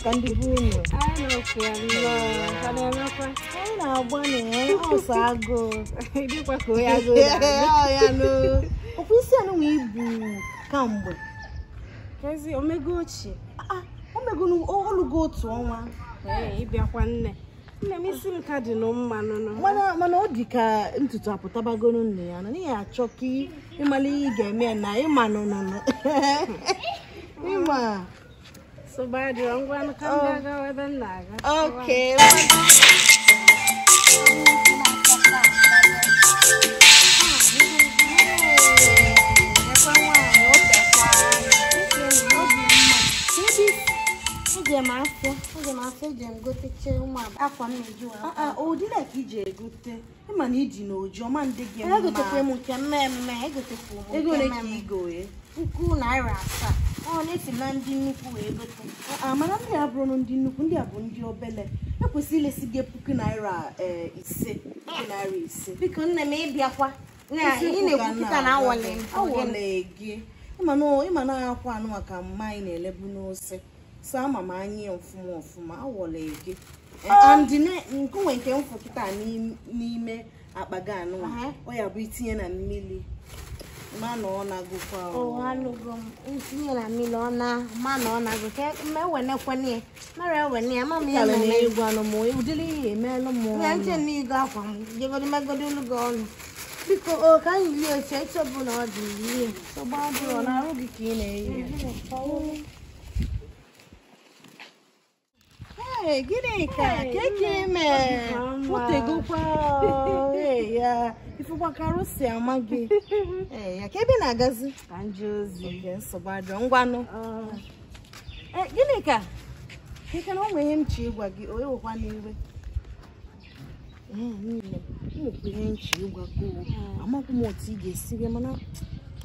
ka ndị bụ unu. Anyị nọkwa ka na-emekwa. Anyị na-agba na ọsọ agụ. Dịkwa ka onye agụ ya no. Okwu isi anụ nwe ibu kamgbe. Kezi omego ochie. Omego olugo otu ọnwa. Ịbịakwa nne. Nne m isi m ka dị n'mma nụnụ. Mana ọ dị ka ntutu apụtabagoro nne ya na n'ihi achọ ka ịmala ihe ị ga-eme na ịma nụnụnụ. Ịma. Busybody, I'm going to come back over the night. Okay. na-esi na ndị nnukwu wee gote. Mana ndị a bụrụ ndị nnukwu, ndị a bụ ndị obele. Ekwesịrị ilesi gị ₦5,000 5. Biko nne m ịbịakwa. Ị na-ekwupụta na awọle gị. Ịma na akwa anụ maka mma anyị na-elebu n'ose. So ama m anyị ọfụma awọle gị. And nkuwe nke mfụkịta n'ime akpa gị anụ ọ ya bụ itinye na mmiri. Mana ọ na-agụkwa alụgo m tinye na mmiri ọ na mana ọ na-agụ ka ewenekwane mara ewene ya mama ya na egwu anụ m ụdịrị ihe emeela m ya nche n'igo akwa m jegodi megodi olugo ọnụ biko ka anyị lie oche echebụ na ọ dị ihe sọgba dụrụ na arụ gị ka ị na-eyi gịnị ka keke ime utegokwa ya ifụgbakara si ama gị ya ka ebe na-agazi ka nje ozi nsogbu adịrọ ngwanụ gịnị ka na o nwere ihe m chi ịgwa gị onye wekwa n'iwe niile nwekwa ihe nchi ịgwa gị amakwu m otu ị ga-esi gị mana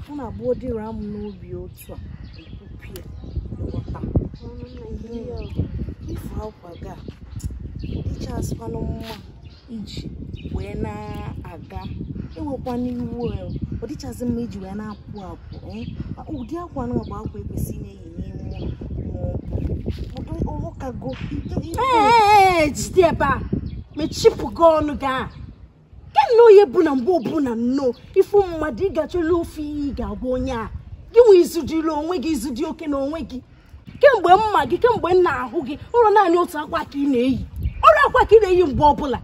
ọ na-abụ ọdịrị amụ n'obi otu a ekwupie nghọta ife akwa ga ịcha asụkwanụ mma iji wee na-aga ewekwa n'iwu ọ dịchazi mma iji wee na-apụ ụdị akwa na ọgba akwa ekwesịghị na-eyi n'ime ụkago jide ebe a mechipụgo ọnụ gị a ke nne onye bụ na mgbe ọbụla nnọọ ifu mmadụ ị gachọla ofe ihe ị ga-agwa onye a gị nwe izu dịrị onwe gị izu dị oke na onwe gị kemgbe mma gị kemgbe m na-ahụ gị ụlọ naanị otu akwa ka ị na-eyi ọrụ akwa ka ị na-eyi mgbe ọbụla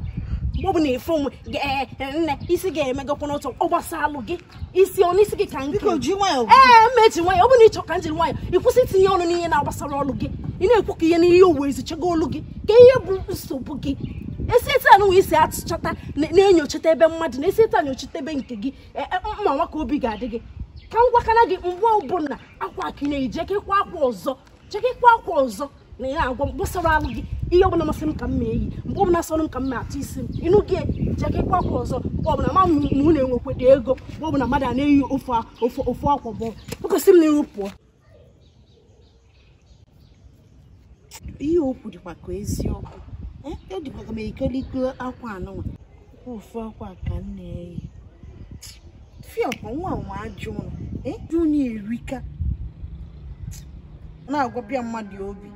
efe onwe nne isi ga-emegakwa n'otu ọ gbasalụ gị isi ọnụ isi gị ka nke ji nwayọ meji nwayọ ọ bụ na ịchọ ka njiri nwayọ ịkwụsị itinye ọnụ n'ihe na-agbasara ọlụ gị ị na-ekwu ka ihe n'ihe owe ezichago olu gị ka ihe bụ nsogbu gị esi etu anụ wee isi atụchata na-enyochata ebe mmadụ na esi etu anyochata ebe nke gị mma nwa ka obi ga-adị gị ka m gwakana gị mgbe ọbụla akwa ka ị na-eyi jekekwa akwa ọzọ na ya agwa gbasara alụ gị ihe ọbụla masị m ka m eyi mgbe ọbụla sọrọ m ka m atụ isi m ịnụ gị jekekwa akwa ọzọ mgbe ọbụla ma m na-enwekwede ego mgbe ọbụla mmadụ a na-eyi ofu akwa bụ o kwesịrị m na iru pụọ ihe okwu dịkwa ka eziokwu edịkwa ka m ekeliko akwa anụnwa ofu akwa ka m na-eyi fiọkwa nwa ajọ ụlọ dụnye erika na-agwapịa mmadụ obi